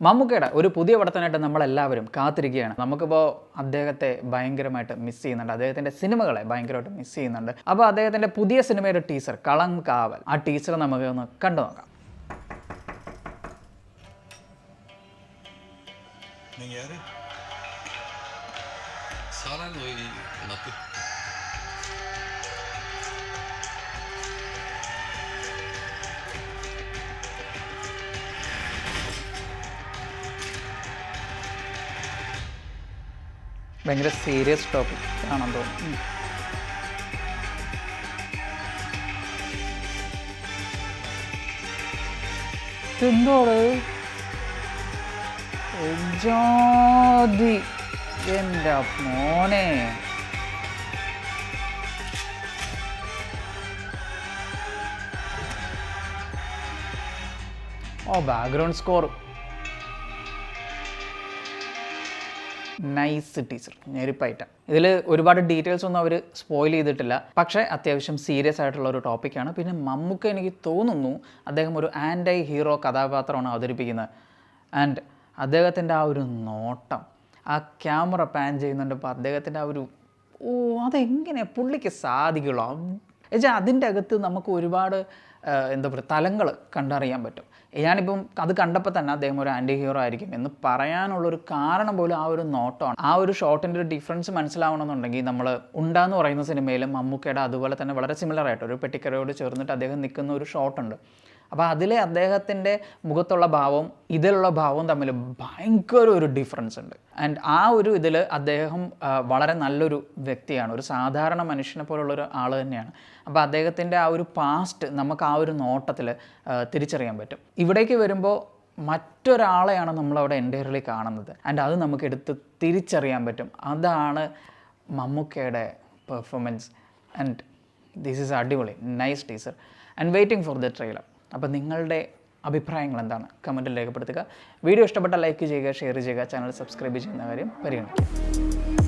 മമ്മൂക്കയുടെ ഒരു പുതിയ പടത്തിനായിട്ട് നമ്മളെല്ലാവരും കാത്തിരിക്കുകയാണ്. നമുക്കിപ്പോൾ അദ്ദേഹത്തെ ഭയങ്കരമായിട്ട് മിസ് ചെയ്യുന്നുണ്ട്, അദ്ദേഹത്തിൻ്റെ സിനിമകളെ ഭയങ്കരമായിട്ട് മിസ് ചെയ്യുന്നുണ്ട്. അപ്പോൾ അദ്ദേഹത്തിൻ്റെ പുതിയ സിനിമയുടെ ടീസർ കളം കാവൽ, ആ ടീസർ നമുക്ക് ഒന്ന് കണ്ടു നോക്കാം. ഭയങ്കര സീരിയസ് ടോപ്പിക് ആണെന്ന് തോന്നുന്നു. എന്തോട് ജാതി എൻ്റെ മോനെ. ഓ, ബാക്ക്ഗ്രൗണ്ട് സ്കോർ നൈസ് ടീച്ചർ, ഞെരിപ്പായിട്ട്. ഇതിൽ ഒരുപാട് ഡീറ്റെയിൽസ് ഒന്നും അവർ സ്പോയിൽ ചെയ്തിട്ടില്ല, പക്ഷേ അത്യാവശ്യം സീരിയസ് ആയിട്ടുള്ള ഒരു ടോപ്പിക്കാണ്. പിന്നെ മമ്മൂക്ക എനിക്ക് തോന്നുന്നു അദ്ദേഹം ഒരു ആൻറ്റി ഹീറോ കഥാപാത്രമാണ് അവതരിപ്പിക്കുന്നത്. ആൻഡ് അദ്ദേഹത്തിൻ്റെ ആ ഒരു നോട്ടം, ആ ക്യാമറ പാൻ ചെയ്യുന്നുണ്ട്, അപ്പോൾ അദ്ദേഹത്തിൻ്റെ ആ ഒരു അതെങ്ങനെ പുള്ളിക്ക് സാധിക്കുള്ളൂ എന്നുവെച്ചാൽ അതിൻ്റെ അകത്ത് നമുക്ക് ഒരുപാട് എന്താ പറയുക തലങ്ങൾ കണ്ടറിയാൻ പറ്റും. ഞാനിപ്പം അത് കണ്ടപ്പോൾ തന്നെ അദ്ദേഹം ഒരു ആൻറ്റി ഹീറോ ആയിരിക്കും എന്ന് പറയാനുള്ളൊരു കാരണം പോലും ആ ഒരു നോട്ടമാണ്. ആ ഒരു ഷോട്ടിൻ്റെ ഒരു ഡിഫറൻസ് മനസ്സിലാവണമെന്നുണ്ടെങ്കിൽ നമ്മൾ ഉണ്ടാന്ന് പറയുന്ന സിനിമയിൽ മമ്മൂക്കയുടെ അതുപോലെ തന്നെ വളരെ സിമിലർ ആയിട്ട് ഒരു പെട്ടിക്കരയോട് ചേർന്നിട്ട് അദ്ദേഹം നിൽക്കുന്ന ഒരു ഷോട്ടുണ്ട്. അപ്പോൾ അതിലെ അദ്ദേഹത്തിൻ്റെ മുഖത്തുള്ള ഭാവവും ഇതിലുള്ള ഭാവവും തമ്മിൽ ഭയങ്കര ഒരു ഡിഫറൻസ് ഉണ്ട്. ആൻഡ് ആ ഒരു ഇതിൽ അദ്ദേഹം വളരെ നല്ലൊരു വ്യക്തിയാണ്, ഒരു സാധാരണ മനുഷ്യനെ പോലുള്ളൊരു ആൾ തന്നെയാണ്. അപ്പോൾ അദ്ദേഹത്തിൻ്റെ ആ ഒരു പാസ്റ്റ് നമുക്ക് ആ ഒരു നോട്ടത്തിൽ തിരിച്ചറിയാൻ പറ്റും. ഇവിടേക്ക് വരുമ്പോൾ മറ്റൊരാളെയാണ് നമ്മളവിടെ എൻ്റയർലി കാണുന്നത്. ആൻഡ് അത് നമുക്ക് എടുത്ത് തിരിച്ചറിയാൻ പറ്റും. അതാണ് മമ്മൂക്കയുടെ പെർഫോമൻസ്. ആൻഡ് ദിസ് ഈസ് അടിപൊളി, nice teaser and waiting for the trailer. അപ്പോൾ നിങ്ങളുടെ അഭിപ്രായങ്ങൾ എന്താണ് കമൻറ്റിൽ രേഖപ്പെടുത്തുക. വീഡിയോ ഇഷ്ടപ്പെട്ടാൽ ലൈക്ക് ചെയ്യുക, ഷെയർ ചെയ്യുക, ചാനൽ സബ്സ്ക്രൈബ് ചെയ്യുന്ന കാര്യം പരിഗണിക്കുക.